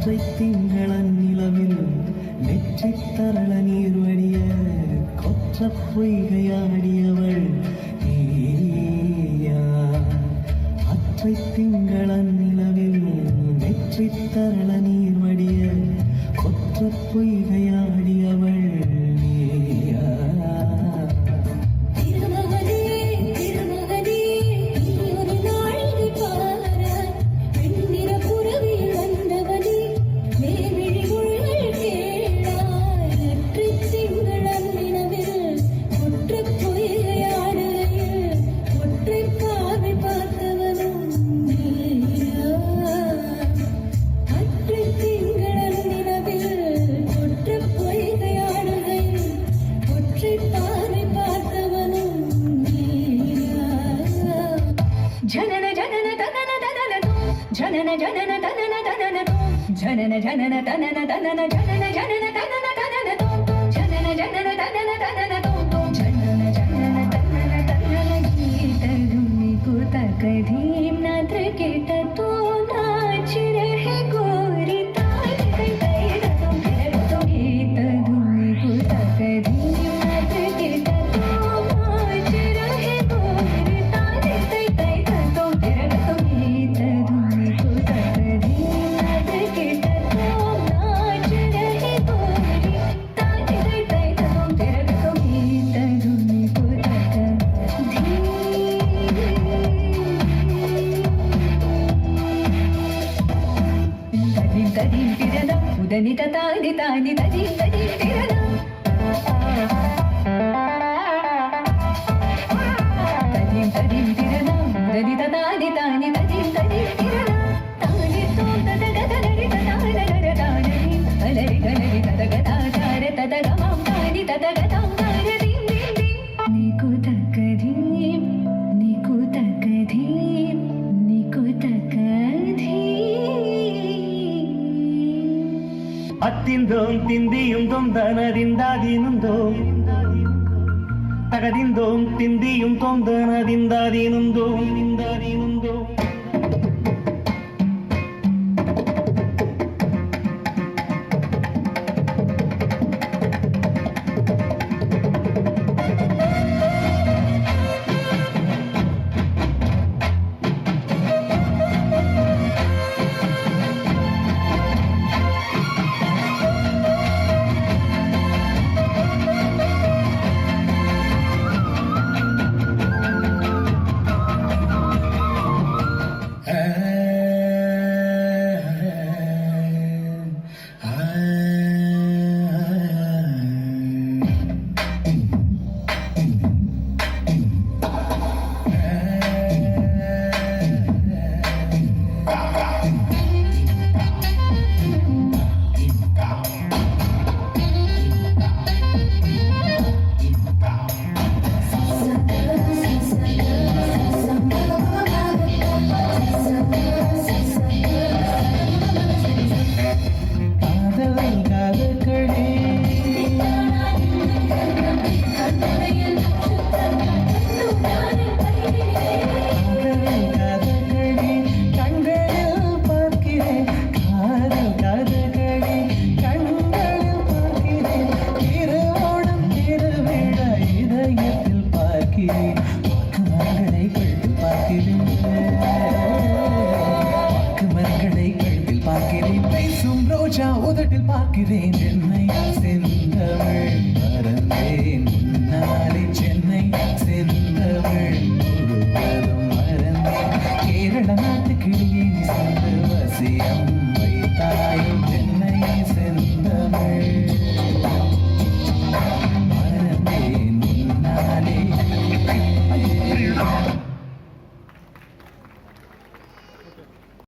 அற்றை திங்களன் நிலவில் நெற்றி தரள நீர் வடிய கொற்ற பொய்கையாடியவள் நீயா. அற்றை திங்களன் நிலவில் நெற்றி தரள நீர் வடிய கொற்ற பொய்கையாடியவள் நீயா. जनन जनन तनन तनन तू जनन जनन तनन तनन तू जनन जनन तनन तनन जनन जनन तनन तनन तू जनन जनन तनन तनन तू जनन जनन तनन तनन गीत धुनी को तकधीम नात्र केट तो नाच रहे गोरी ताल तै तै तुम फिर तो गीत धुनी को तकधीम नात्र केट तो नाच रहे गोरी ताल तै तै उदनी तानी तानी तजी तजी तिरना तजी तजी तिरना उदनी तानी तानी तजी तजी तिरना तानी तो तद गदरी तदानर तानी अलरी गलरी तद गदाचार तद गमं तानी तद गदं तार दीं दीं दीं नीकु तकधीम नीकु तकधीम नीकु तकधीम அத்திந்தோம் திந்தியும் தொந்தனதிந்தாதீனுந்தோம் தகதிந்தோம் திந்தியும் தொந்தனதிந்தாதீனுந்தோம் இந்தாதீனுந்தோம். உதட்டில் பார்க்கிறேன் என்னை